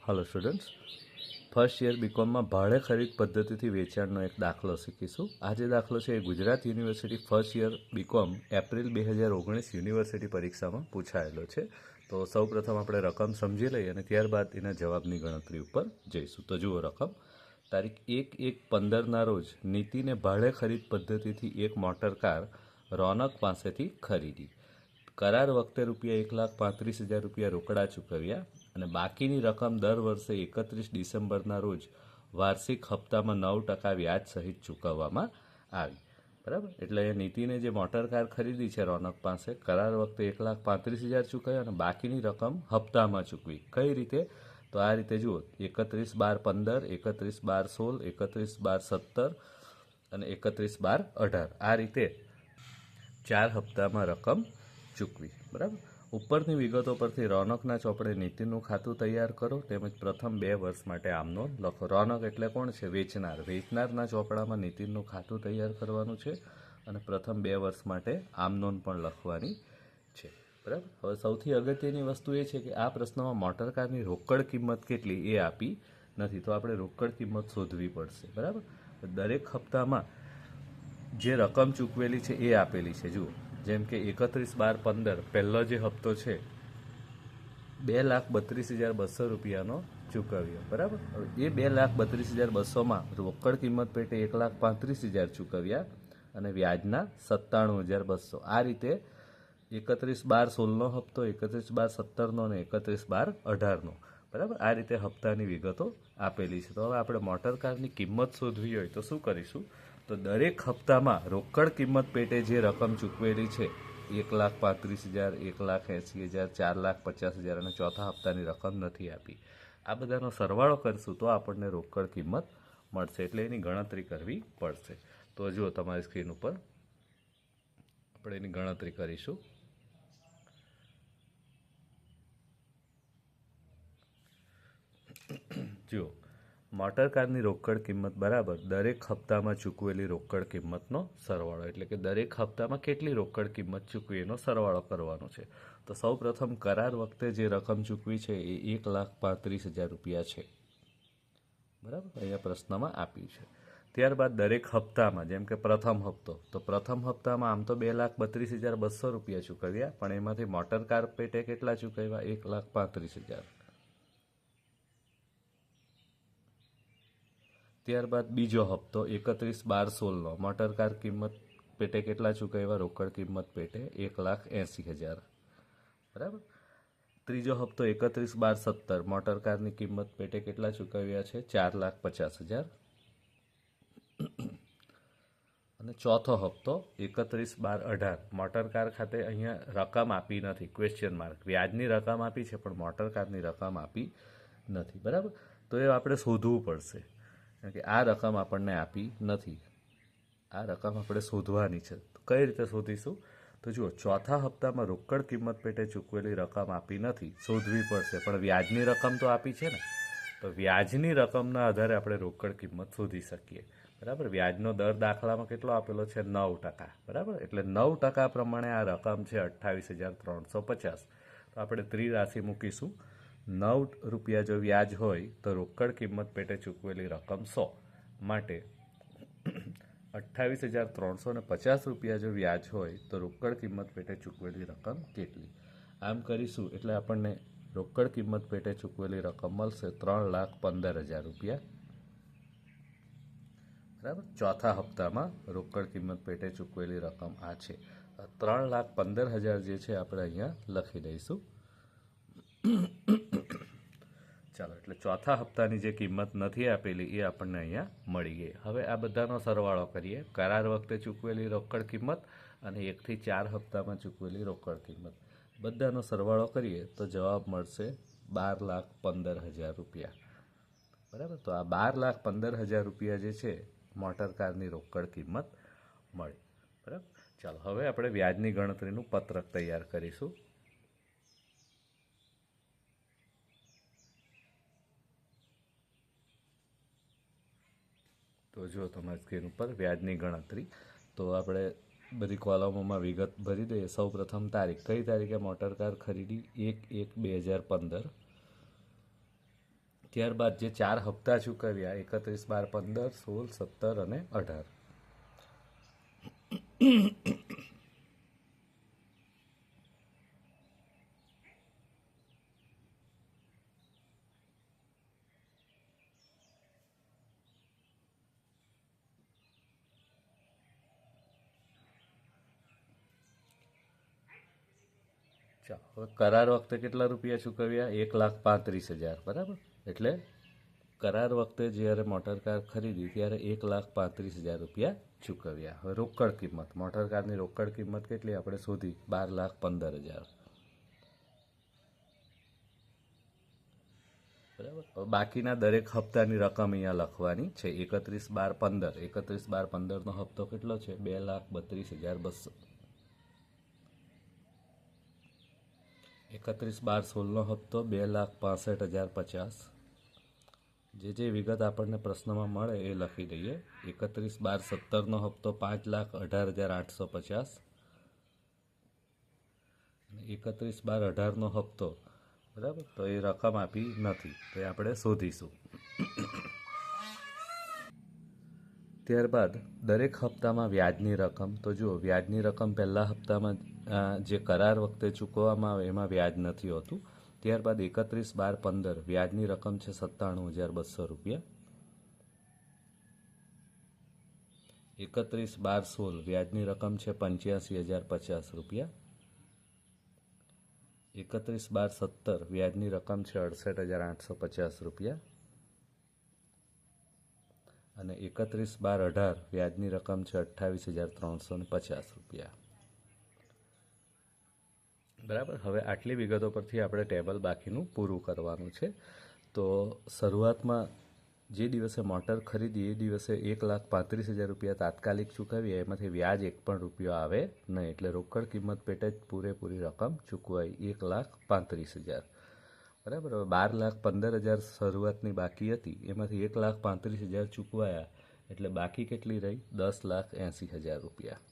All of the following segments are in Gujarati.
Hello students, first year B Com में भाड़े खरीद पद्धति थी वेचाणनो एक दाखलो शीखीशुं। आज दाखलो है Gujarat university first year B Com April 2019 university परीक्षा में पूछायेलो है। तो सौ प्रथम આપણે રકમ સમજી લઈએ અને ત્યારબાદ એના જવાબની ગણતરી ઉપર જઈશું। તો જુઓ, રકમ તારીખ 1/1/15 રોજ નીતિને ભાડે ખરીદ પદ્ધતિથી એક મોટર કાર રોનક પાસેથી ખરીદી। करार वखते रुपया 1,35,000 रुपया रोकड़ा चूकव्या અને બાકીની રકમ દર વર્ષે 31 ડિસેમ્બરના રોજ વાર્ષિક હપ્તામાં 9% વ્યાજ સહિત ચૂકવવામાં આવી। બરાબર, એટલે એ નીતિને જે મોટર કાર ખરીદી છે રોનક પાસે, કરાર વખતે 1,35,000 ચૂકવ્યા અને બાકીની રકમ હપ્તામાં ચૂકવી। કઈ રીતે? તો આ રીતે જુઓ, 31/12/15, 31/12/16, 31/12/17 અને 31/12/18 આ રીતે 4 હપ્તામાં રકમ ચૂકવી। બરાબર, ઉપરની વિગતો પરથી રોનકના ચોપડે નીતિનું ખાતું તૈયાર કરો તેમજ પ્રથમ 2 વર્ષ માટે આમનો લખો। રોનક એટલે કોણ છે? વેચનાર। વેચનારના ચોપડામાં નીતિનું ખાતું તૈયાર કરવાનું છે અને પ્રથમ 2 વર્ષ માટે આમનોન પણ લખવાની છે। બરાબર, હવે સૌથી અગત્યની વસ્તુ એ છે કે આ પ્રશ્નમાં મોટર કારની રોકડ કિંમત કેટલી એ આપી નથી, તો આપણે રોકડ કિંમત શોધવી પડશે। બરાબર, દરેક હપ્તામાં જે રકમ ચૂકવેલી છે એ આપેલી છે। જુઓ, જેમ કે 31/12/15 પહેલો જે હપ્તો છે 2,32,200 રૂપિયાનો ચૂકવ્યો। બરાબર, એ 2,32,200 માં રોકડ કિંમત પેટે 1,35,000 ચૂકવ્યા અને વ્યાજના 97,200। આ રીતે 31/12/16નો હપ્તો, 31/12/17નો અને 31/12/18નો। બરાબર, આ રીતે હપ્તાની વિગતો આપેલી છે। તો હવે આપણે મોટર કારની કિંમત શોધવી હોય તો શું કરીશું? તો દરેક હપ્તામાં રોકડ કિંમત પેટે જે રકમ ચૂકવેલી છે 1,35,000, 1,80,000, 4,50,000 અને ચોથા હપ્તાની રકમ નથી આપી, આ બધાનો સરવાળો કરીશું તો આપણને રોકડ કિંમત મળશે, એટલે એની ગણતરી કરવી પડશે। તો જુઓ, તમારી સ્ક્રીન ઉપર આપણે એની ગણતરી કરીશું। જુઓ, મોટર કારની રોકડ કિંમત બરાબર દરેક હપ્તામાં ચૂકવેલી રોકડ કિંમતનો સરવાળો, એટલે કે દરેક હપ્તામાં કેટલી રોકડ કિંમત ચૂકવી એનો સરવાળો કરવાનો છે। તો સૌ પ્રથમ કરાર વખતે જે રકમ ચૂકવી છે એ 1,35,000 રૂપિયા છે। બરાબર, અહીંયા પ્રશ્નમાં આપ્યું છે। ત્યારબાદ દરેક હપ્તામાં, જેમ કે પ્રથમ હપ્તો, તો પ્રથમ હપ્તામાં આમ તો 2,32,200 રૂપિયા ચૂકવ્યા, પણ એમાંથી મોટર કાર પેટે કેટલા ચૂકવ્યા? 1,35,000। ત્યારબાદ બીજો હપ્તો 31/12/16નો મોટર કાર કિંમત પેટે કેટલા ચૂકવ્યા? રોકડ કિંમત પેટે 1,80,000। બરાબર, ત્રીજો હપ્તો 31/12/17 મોટર કારની કિંમત પેટે કેટલા ચૂકવ્યા છે? 4,50,000। અને ચોથો હપ્તો 31/12/18 મોટર કાર ખાતે અહીંયા રકમ આપી નથી, ક્વેશ્ચન માર્ક, વ્યાજની રકમ આપી છે પણ મોટર કારની રકમ આપી નથી। બરાબર, તો એ આપણે શોધવું પડશે, કારણ કે આ રકમ આપણને આપી નથી, આ રકમ આપણે શોધવાની છે। તો કઈ રીતે શોધીશું? તો જુઓ, ચોથા હપ્તામાં રોકડ કિંમત પેટે ચૂકવેલી રકમ આપી નથી, શોધવી પડશે, પણ વ્યાજની રકમ તો આપી છે ને, તો વ્યાજની રકમના આધારે આપણે રોકડ કિંમત શોધી શકીએ। બરાબર, વ્યાજનો દર દાખલામાં કેટલો આપેલો છે? 9%। બરાબર, એટલે 9% પ્રમાણે આ રકમ છે 28,350। તો આપણે ત્રિરાશિ મૂકીશું। 9 રૂપિયા જો વ્યાજ હોય તો રોકડ કિંમત પેટે ચૂકવેલી રકમ 100, માટે 28,350 રૂપિયા જો વ્યાજ હોય તો રોકડ કિંમત પેટે ચૂકવેલી રકમ કેટલી? આમ કરીશું એટલે આપણને રોકડ કિંમત પેટે ચૂકવેલી રકમ મળશે 3,15,000 રૂપિયા। બરાબર, ચોથા હપ્તામાં રોકડ કિંમત પેટે ચૂકવેલી રકમ આ છે। 3,15,000 જે છે આપણે અહીંયા લખી દઈશું। ચાલો, એટલે ચોથા હપ્તાની જે કિંમત નથી આપેલી એ આપણને અહીંયા મળી ગઈ। હવે આ બધાનો સરવાળો કરીએ, કરાર વખતે ચૂકવેલી રોકડ કિંમત અને 1 થી 4 હપ્તામાં ચૂકવેલી રોકડ કિંમત, બધાનો સરવાળો કરીએ તો જવાબ મળશે 12,15,000 રૂપિયા। બરાબર, તો આ 12,15,000 રૂપિયા જે છે મોટર કારની રોકડ કિંમત મળી। બરાબર, ચાલો હવે આપણે વ્યાજની ગણતરીનું પત્રક તૈયાર કરીશું। તો જો તમારી સ્ક્રીન ઉપર વ્યાજની ગણતરી, તો આપણે બધી કોલમોમાં વિગત ભરી દઈએ। સૌ પ્રથમ તારીખ, કઈ તારીખે મોટર કાર ખરીદી? 1/1/2015। ત્યારબાદ જે 4 હપ્તા ચૂકવ્યા 31, 12, 15, 16, 17 અને 18. ચાલો, હવે કરાર વખતે કેટલા રૂપિયા ચૂકવ્યા? 1,35,000. બરાબર. એટલે કરાર વખતે જ્યારે મોટર કાર ખરીદી ત્યારે 1,35,000 રૂપિયા ચૂકવ્યા. હવે રોકડ કિંમત, મોટર કારની રોકડ કિંમત કેટલી આપણે શોધી? 12,15,000. બરાબર. હવે બાકીના દરેક હપ્તાની રકમ અહીંયા લખવાની છે. 31, 12, 15. 31, 12, 15નો હપ્તો કેટલો છે? 2,32,200. 31, 12, 16નો હપ્તો 2,65,050. જે વિગત આપણને પ્રશ્નમાં મળે એ લખી દઈએ. 31, 12, 17નો હપ્તો 5,18,850. 31, 12, 18નો હપ્તો, બરાબર, તો એ રકમ આપી નથી, તો એ આપણે શોધીશું. ત્યારબાદ દરેક હપ્તામાં વ્યાજની રકમ. તો જુઓ, વ્યાજની રકમ પહેલા હપ્તામાં જે કરાર વખતે ચૂકવવામાં આવે એમાં વ્યાજ નથી હોતું. ત્યારબાદ 31, 12, 15 વ્યાજની રકમ છે 97,200 રૂપિયા. 31, 12, 16 વ્યાજની રકમ છે 85,050 રૂપિયા. 31, 12, 17 વ્યાજની રકમ છે 68,850 રૂપિયા. અને 31, 12, 18 વ્યાજની રકમ છે 28,350 રૂપિયા. બરાબર. હવે આટલી વિગતો પરથી આપણે ટેબલ બાકીનું પૂરું કરવાનું છે. તો શરૂઆતમાં જે દિવસે મોટર ખરીદી એ દિવસે 1,35,000 રૂપિયા તાત્કાલિક ચૂકવીએ, એમાંથી વ્યાજ 1 પણ રૂપિયો આવે નહીં, એટલે રોકડ કિંમત પેટે જ પૂરેપૂરી રકમ ચૂકવાઈ 1,35,000. બરાબર. હવે 12,15,000 શરૂઆતની બાકી હતી, એમાંથી 1,35,000 ચૂકવાયા, એટલે બાકી કેટલી રહી? 10,80,000 રૂપિયા.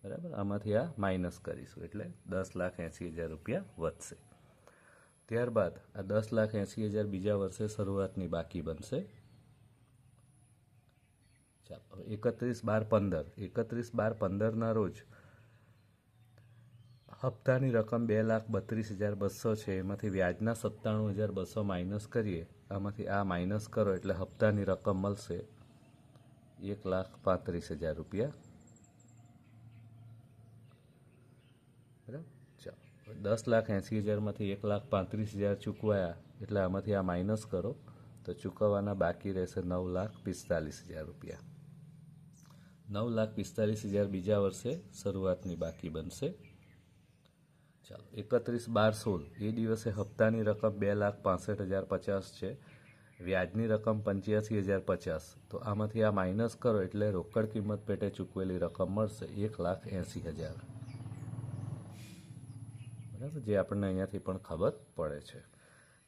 બરાબર. આમાંથી આ માઇનસ કરીશું એટલે 10,80,000 રૂપિયા વધશે. ત્યારબાદ આ 10,80,000 બીજા વર્ષે શરૂઆતની બાકી બનશે. ચાલો, 31, 12, 15 31, 12, 15ના રોજ હપ્તાની રકમ 2,32,200 છે. એમાંથી વ્યાજના 97,200 માઇનસ કરીએ, આમાંથી આ માઇનસ કરો એટલે હપ્તાની રકમ મળશે 1,35,000 રૂપિયા. બરાબર. ચાલો, 10,80,000માંથી 1,35,000 ચૂકવાયા, એટલે આમાંથી આ માઇનસ કરો તો ચૂકવવાના બાકી રહેશે 9,45,000 રૂપિયા. 9,45,000 બીજા વર્ષે શરૂઆતની બાકી બનશે. ચાલો, 31, 12, 16 એ દિવસે હપ્તાની રકમ 2,65,050 છે. વ્યાજની રકમ 85,050. તો આમાંથી આ માઇનસ કરો એટલે રોકડ કિંમત પેટે ચૂકવેલી રકમ મળશે 1,80,000. બરાબર. જે આપણને અહીંયાથી પણ ખબર પડે છે.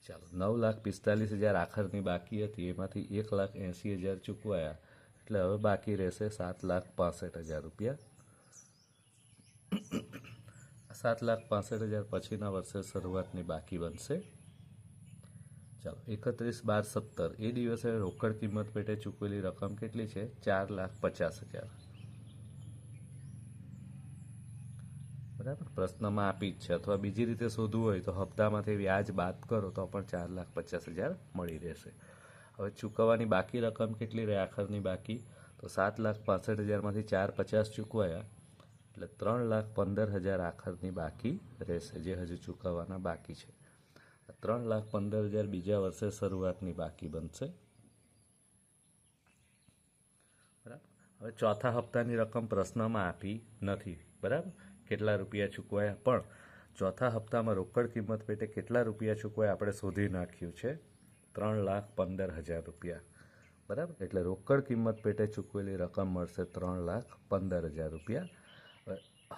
ચાલો, 9,45,000 આખરની બાકી હતી, એમાંથી 1,80,000 ચૂકવાયા, એટલે હવે બાકી રહેશે 7,65,000 રૂપિયા. 7,65,000 પછીના વર્ષે શરૂઆતની બાકી બનશે. ચાલો, 31, 12, 17 એ દિવસે રોકડ કિંમત પેટે ચૂકવેલી રકમ કેટલી છે? 4,50,000. બરાબર. પ્રશ્નમાં આપી જ છે, અથવા બીજી રીતે શોધવું હોય તો હપ્તામાંથી વ્યાજ બાદ કરો તો પણ 4,50,000 મળી રહેશે. હવે ચૂકવવાની બાકી રકમ કેટલી રહે આખરની બાકી? તો 7,65,000માંથી 4,50 ચૂકવાયા, એટલે 3,15,000 આખરની બાકી રહેશે, જે હજુ ચૂકવવાના બાકી છે. 3,15,000 બીજા વર્ષે શરૂઆતની બાકી બનશે. બરાબર. હવે ચોથા હપ્તાની રકમ પ્રશ્નમાં આપી નથી. બરાબર. કેટલા રૂપિયા ચૂકવાયા, પણ ચોથા હપ્તામાં રોકડ કિંમત પેટે કેટલા રૂપિયા ચૂકવાયા આપણે શોધી નાખ્યું છે, 3,15,000 રૂપિયા. બરાબર. એટલે રોકડ કિંમત પેટે ચૂકવેલી રકમ મળશે 3,15,000 રૂપિયા.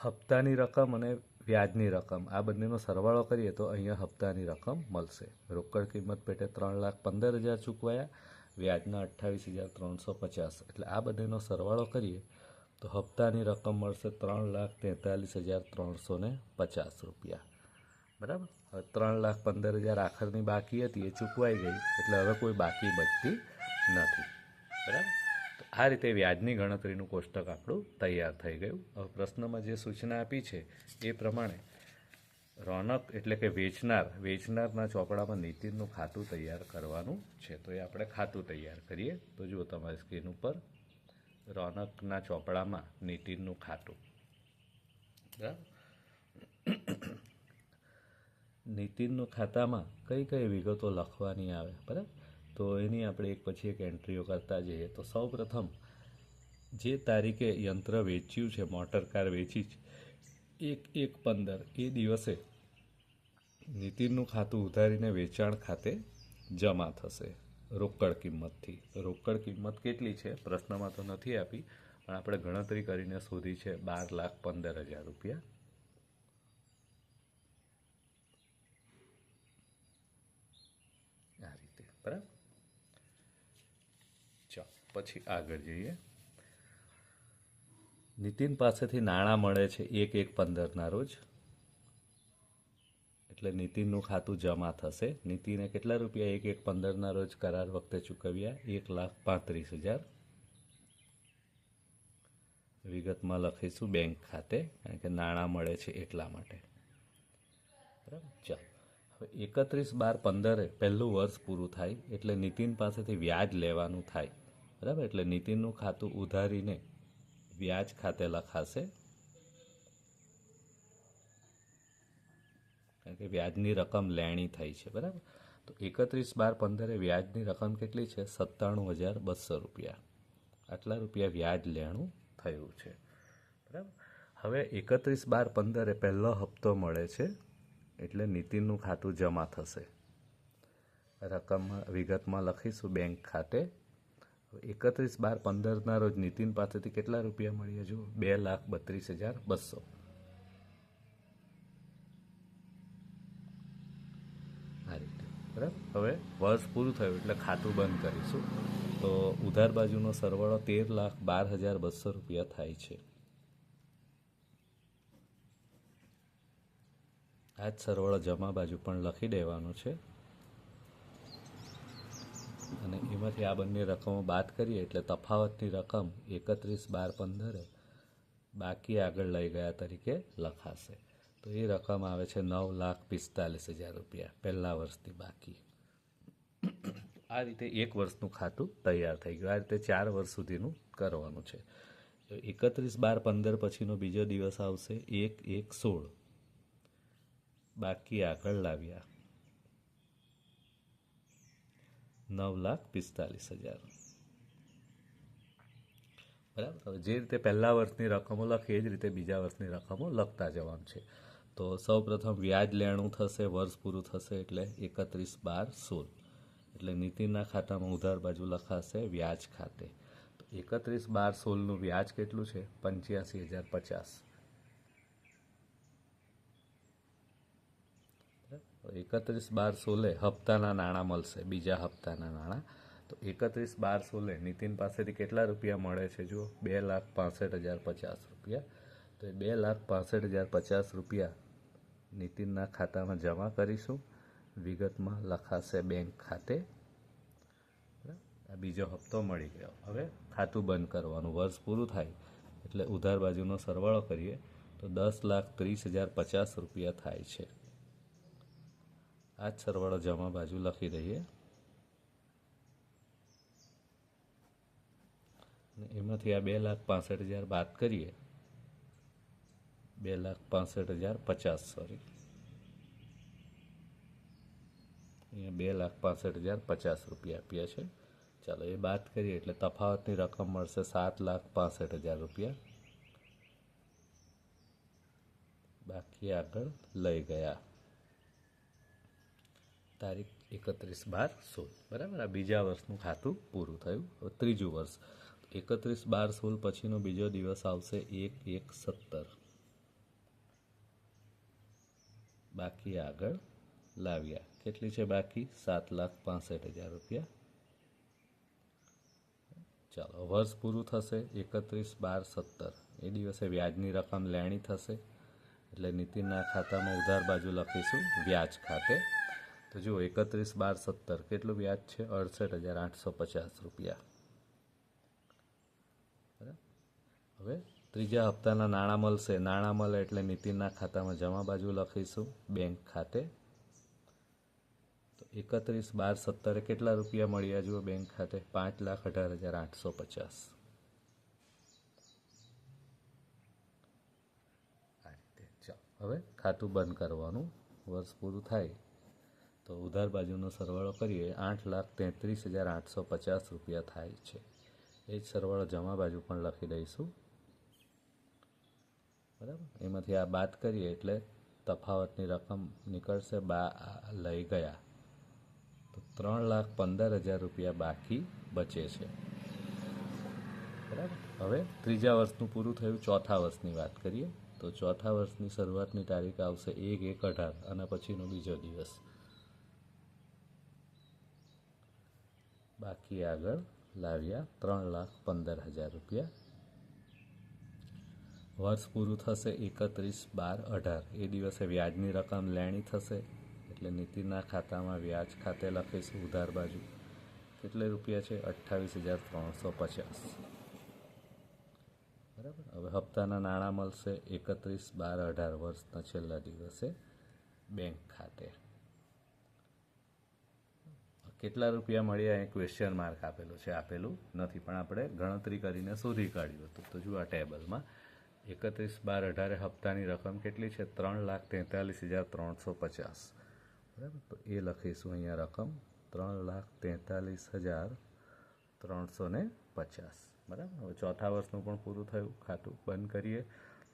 હપ્તાની રકમ અને વ્યાજની રકમ આ બંનેનો સરવાળો કરીએ તો અહીંયા હપ્તાની રકમ મળશે. રોકડ કિંમત પેટે 3,15,000 ચૂકવાયા, વ્યાજના 28,350, એટલે આ બંનેનો સરવાળો કરીએ તો હપ્તાની રકમ મળશે 3,43,350 રૂપિયા. બરાબર. હવે 3,15,000 આખરની બાકી હતી એ ચૂકવાઈ ગઈ, એટલે હવે કોઈ બાકી બચતી નથી. બરાબર. તો આ રીતે વ્યાજની ગણતરીનું કોષ્ટક આપણું તૈયાર થઈ ગયું. હવે પ્રશ્નમાં જે સૂચના આપી છે એ પ્રમાણે રોનક એટલે કે વેચનારના ચોપડામાં નીતિનનું ખાતું તૈયાર કરવાનું છે. તો એ આપણે ખાતું તૈયાર કરીએ. તો જુઓ તમારી સ્ક્રીન ઉપર રોનકના ચોપડામાં નીતિનનું ખાતું. બરાબર. નીતિનનું ખાતામાં કઈ કઈ વિગતો લખવાની આવે, બરાબર. તો એની આપણે એક પછી એક એન્ટ્રીઓ કરતા જઈએ. તો સૌ પ્રથમ જે તારીખે યંત્ર વેચ્યું છે, મોટર કાર વેચી છે, 1/1/15 એ દિવસે નીતિનનું ખાતું ઉધારીને વેચાણ ખાતે જમા થશે રોકડ કિંમતથી. રોકડ કિંમત કેટલી છે પ્રશ્નમાં તો નથી આપી, પણ આપણે ગણતરી કરીને શોધી છે 12,15,000 રૂપિયા. આ રીતે. બરાબર. ચાલો પછી આગળ જઈએ. નીતિન પાસેથી નાણાં મળે છે 1/1/15 રોજ, એટલે નીતિનનું ખાતું જમા થશે. નીતિને કેટલા રૂપિયા 1/1/15 રોજ કરાર વખતે ચૂકવ્યા? 1,35,000. વિગતમાં લખીશું બેંક ખાતે, કારણ કે નાણાં મળે છે એટલા માટે. બરાબર. ચાલો હવે 31/12/15 પહેલું વર્ષ પૂરું થાય એટલે નીતિન પાસેથી વ્યાજ લેવાનું થાય. બરાબર. એટલે નીતિનનું ખાતું ઉધારીને વ્યાજ ખાતે લખાશે, કારણ કે વ્યાજની રકમ લેણી થઈ છે. બરાબર. તો 31/12/15 વ્યાજની રકમ કેટલી છે? 97,200 રૂપિયા. આટલા રૂપિયા વ્યાજ લેણું થયું છે. બરાબર. હવે 31/12/15 પહેલો હપ્તો મળે છે એટલે નીતિનનું ખાતું જમા થશે. રકમ વિગતમાં લખીશું બેંક ખાતે. 31/12/15 રોજ નીતિન પાસેથી કેટલા રૂપિયા મળ્યા? જુઓ 2,32,200. આ રીતે. બરાબર. હવે વર્ષ પૂરું થયું એટલે ખાતું બંધ કરીશું. તો ઉધાર બાજુનો સરવાળો 13,12,200 રૂપિયા થાય છે. આ જ સરવાળો જમા બાજુ પણ લખી દેવાનો છે, અને એમાંથી આ બંને રકમો બાદ કરીએ એટલે તફાવતની રકમ 31/12/15 બાકી આગળ લઈ ગયા તરીકે લખાશે. તો એ રકમ આવે છે 9,45,000 રૂપિયા પહેલા વર્ષની બાકી. આ રીતે એક વર્ષનું ખાતું તૈયાર થઈ ગયું. આ રીતે 4 વર્ષ સુધીનું કરવાનું છે. 31/12/15 પછીનો બીજો દિવસ આવશે 1/1/16. બાકી આગળ લાવ્યા 9,45,000. બરાબર. હવે જે રીતે પહેલા વર્ષની રકમો લખી એ જ રીતે બીજા વર્ષની રકમો લખતા જવાનું છે. તો સૌ પ્રથમ વ્યાજ લેણું થશે, વર્ષ પૂરું થશે એટલે 31/12/16. એટલે નીતિનના ખાતામાં ઉધાર બાજુ લખાશે વ્યાજ ખાતે. તો 31/12/16નું વ્યાજ કેટલું છે? 85,050. 31/12/16 હપ્તાના નાણાં મળશે, બીજા હપ્તાના નાણાં. તો 31/12/16 નીતિન પાસેથી કેટલા રૂપિયા મળે છે? જુઓ 2,65,050 રૂપિયા. તો એ 2,65,050 રૂપિયા નીતિનના ખાતામાં જમા કરીશું. વિગતમાં લખાશે બેંક ખાતે. આ બીજો હપ્તો મળી ગયો. હવે ખાતું બંધ કરવાનું. વર્ષ પૂરું થાય એટલે ઉધાર બાજુનો સરવાળો કરીએ તો 10,30,050 રૂપિયા થાય છે. આ જ સરવાળો જમા બાજુ લખી દઈએ, અને એમાંથી આ 2,65,000 બાદ કરીએ. 2,65,050 સોરી, અહીંયા 2,65,050 રૂપિયા આપ્યા છે. ચાલો એ બાદ કરીએ એટલે તફાવતની રકમ મળશે 7,65,000 રૂપિયા. બાકી આગળ લઈ ગયા. તારીખ 31/12/16. બરાબર. આ બીજા વર્ષનું ખાતું પૂરું થયું. હવે ત્રીજું વર્ષ 31/12/16 પછીનો બીજો દિવસ આવશે 1/1/17. બાકી આગળ લાવ્યા. કેટલી છે બાકી? 7,65,000 રૂપિયા. ચાલો વર્ષ પૂરું થશે 31/12/17. એ દિવસે વ્યાજની રકમ લેણી થશે. એટલે નીતિનના ખાતામાં ઉધાર બાજુ લખીશું વ્યાજ ખાતે. તો જુઓ 31/12/17 કેટલું વ્યાજ છે? 68,850 રૂપિયા. બરાબર. હવે ત્રીજા હપ્તાના નાણાં મળશે. નાણાં મળે એટલે નીતિનના ખાતામાં જમા બાજુ લખીશું બેંક ખાતે. તો 31/12/17 કેટલા રૂપિયા મળ્યા જુઓ બેંક ખાતે? 5,18,850. આ રીતે. ચાલો હવે ખાતું બંધ કરવાનું. વર્ષ પૂરું થાય તો ઉધાર બાજુનો સરવાળો કરીએ 8,33,850 રૂપિયા થાય છે. એ જ સરવાળો જમા બાજુ પણ લખી દઈશું. બરાબર. એમાંથી આ બાદ કરીએ એટલે તફાવતની રકમ નીકળશે. લઈ ગયા તો 3,15,000 રૂપિયા બાકી બચે છે. બરાબર. હવે ત્રીજા વર્ષનું પૂરું થયું. ચોથા વર્ષની વાત કરીએ તો ચોથા વર્ષની શરૂઆતની તારીખ આવશે 1/1/18 અને પછીનો બીજો દિવસ. બાકી આગળ લાવ્યા 3,15,000 રૂપિયા. વર્ષ પૂરું થશે 31/12/18. એ દિવસે વ્યાજની રકમ લેણી થશે એટલે નીતિનના ખાતામાં વ્યાજ ખાતે લખીશું ઉધાર બાજુ. કેટલે રૂપિયા છે? 28,350. બરાબર. હવે હપ્તાના નાણાં મળશે 31/12/18 વર્ષના છેલ્લા દિવસે બેંક ખાતે. કેટલા રૂપિયા મળ્યા? એ ક્વેશ્ચન માર્ક આપેલું છે, આપેલું નથી, પણ આપણે ગણતરી કરીને શોધી કાઢ્યું હતું. તો જુઓ આ ટેબલમાં 31/12/18 હપ્તાની રકમ કેટલી છે? 3,43,350. બરાબર. તો એ લખીશું અહીંયા રકમ 3,43,350. બરાબર. હવે ચોથા વર્ષનું પણ પૂરું થયું. ખાતું બંધ કરીએ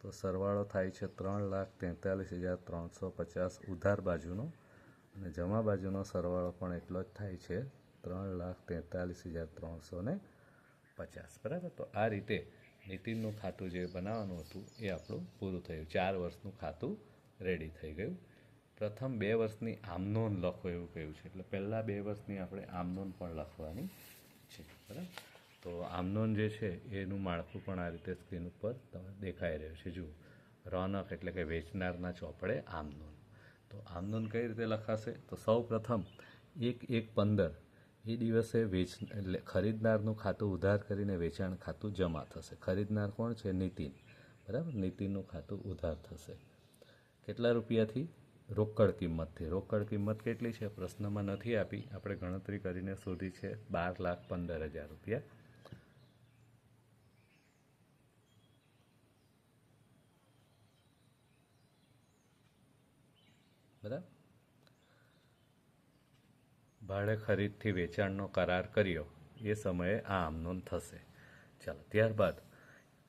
તો સરવાળો થાય છે 3,43,350 ઉધાર બાજુનો, અને જમા બાજુનો સરવાળો પણ એટલો જ થાય છે 3,43,350. બરાબર. તો આ રીતે નીતિનનું ખાતું જે બનાવવાનું હતું એ આપણું પૂરું થયું. 4 વર્ષનું ખાતું રેડી થઈ ગયું. પ્રથમ 2 વર્ષની આમનોંધ લખો એવું કહ્યું છે, એટલે પહેલાં 2 વર્ષની આપણે આમનોંધ પણ લખવાની છે. બરાબર. તો આમનોંધ જે છે એનું માળખું પણ આ રીતે સ્ક્રીન ઉપર તમને દેખાઈ રહ્યું છે. જુઓ, રોનક એટલે કે વેચનારના ચોપડે આમનોંધ. તો આમનોંધ કઈ રીતે લખાશે? તો સૌ પ્રથમ 1/1/15 એ દિવસે ખરીદનારનું ખાતું ઉધાર કરીને વેચાણ ખાતું જમા થશે. ખરીદનાર કોણ છે? નીતિન. બરાબર. નીતિનનું ખાતું ઉધાર થશે. કેટલા રૂપિયાથી? રોકડ કિંમતથી. રોકડ કિંમત કેટલી છે? પ્રશ્નમાં નથી આપી, આપણે ગણતરી કરીને શોધી છે 12,15,000 રૂપિયા. બરાબર. ભાડે ખરીદથી વેચાણનો કરાર કર્યો એ સમયે આ આમનોંધ થશે. ચાલો, ત્યારબાદ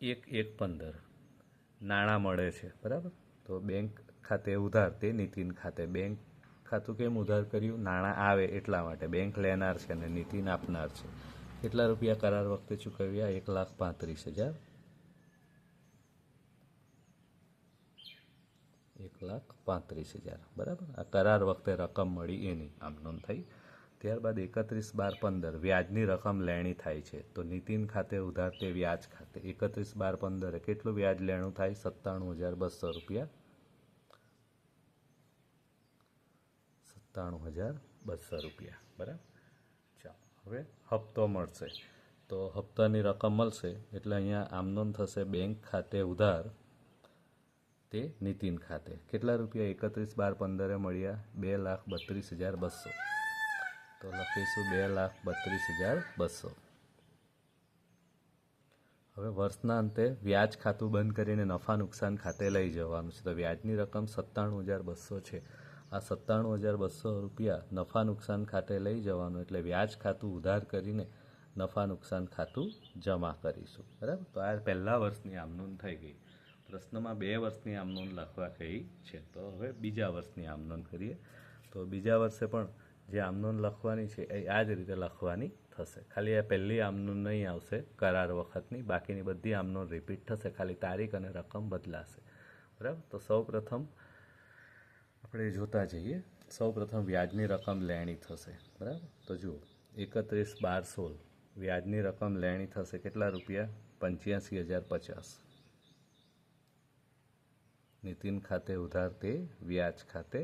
1/1/15 નાણાં મળે છે. બરાબર. તો બેંક ખાતે ઉધાર, તે નીતિન ખાતે. બેંક ખાતું કેમ ઉધાર કર્યું? નાણાં આવે એટલા માટે. બેંક લેનાર છે અને નીતિન આપનાર છે. કેટલા રૂપિયા કરાર વખતે ચૂકવ્યા? 1,35,000. 1,35,000. બરાબર. આ કરાર વખતે રકમ મળી એની આમનોંધ થઈ. ત્યારબાદ 31/12/15 વ્યાજની રકમ લેણી થાય છે. તો નીતિન ખાતે ઉધાર, તે વ્યાજ ખાતે. 31/12/15 કેટલું વ્યાજ લેણું થાય? 97,200 રૂપિયા. 97,200 રૂપિયા. બરાબર. ચાલો, હવે હપ્તો મળશે. તો હપ્તાની રકમ મળશે એટલે અહીંયા આમનોંધ થશે બેંક ખાતે ઉધાર, તે નીતિન ખાતે. કેટલા રૂપિયા 31/12/15 મળ્યા? 2,32,200. તો લખીશું 2,32,200. હવે વર્ષના અંતે વ્યાજ ખાતું બંધ કરીને નફા નુકસાન ખાતે લઈ જવાનું છે. તો વ્યાજની રકમ 97,200 છે. આ 97,200 રૂપિયા નફા નુકસાન ખાતે લઈ જવાનું, એટલે વ્યાજ ખાતું ઉધાર કરીને નફા નુકસાન ખાતું જમા કરીશું. બરાબર. તો આ પહેલા વર્ષની આમનોંધ થઈ ગઈ. પ્રશ્નમાં 2 વર્ષની આમનોંધ લખવા કહી છે. તો હવે બીજા વર્ષની આમનોંધ કરીએ. તો બીજા વર્ષે પણ જે આમનોંધ લખવાની છે એ આ જ રીતે લખવાની થશે. ખાલી આ પહેલી આમનોંધ નહીં આવશે કરાર વખતની, બાકીની બધી આમનોંધ રિપીટ થશે, ખાલી તારીખ અને રકમ બદલાશે. બરાબર. તો સૌ પ્રથમ આપણે જોતા જઈએ. સૌ પ્રથમ વ્યાજની રકમ લેણી થશે. બરાબર. તો જુઓ, 31/12/16 વ્યાજની રકમ લેણી થશે. કેટલા રૂપિયા? 85,050. નીતિન ખાતે ઉધાર તે વ્યાજ ખાતે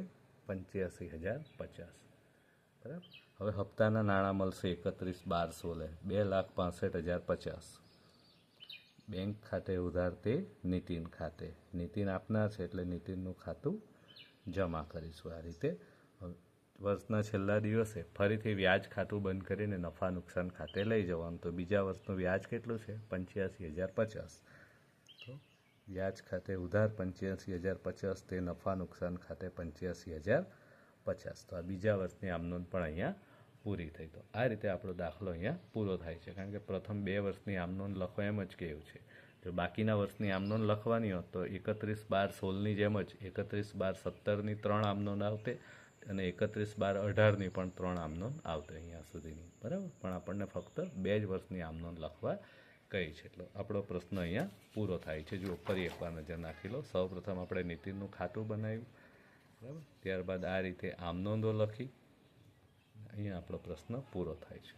85,050. બરાબર. હવે હપ્તાના નાણાં મળશે 31/12/16 2,65,050. બેંક ખાતે ઉધાર તે નીતિન ખાતે, નીતિન આપનાર છે એટલે નીતિનનું ખાતું જમા કરીશું આ રીતે. વર્ષના છેલ્લા દિવસે ફરીથી વ્યાજ ખાતું બંધ કરીને નફા નુકસાન ખાતે લઈ જવાનું. તો બીજા વર્ષનું વ્યાજ કેટલું છે? 85,050. તો વ્યાજ ખાતે ઉધાર 85,050 તે નફા નુકસાન ખાતે 85,050. તો આ બીજા વર્ષની આમનોંધ પણ અહીંયા પૂરી થઈ. તો આ રીતે આપણો દાખલો અહીંયા પૂરો થાય છે, કારણ કે પ્રથમ 2 વર્ષની આમનોંધ લખો એમ જ કહ્યું છે. જો બાકીના વર્ષની આમનોંધ લખવાની હોત તો 31/12/16ની જેમ જ 31/12/17ની 3 આમનોંધ આવતે અને 31/12/18ની પણ 3 આમનોંધ આવતે અહીંયા સુધીની. બરાબર. પણ આપણને ફક્ત 2 જ વર્ષની આમનોંધ લખવા કહી છે. એટલે આપણો પ્રશ્ન અહીંયા પૂરો થાય છે. જો ફરી એકવાર નજર નાખી લો. સૌપ્રથમ આપણે નીતિનનું ખાતું બનાવ્યું, બરાબર. ત્યારબાદ આ રીતે આમનોંધો લખી. અહીંયા આપણો પ્રશ્ન પૂરો થાય છે.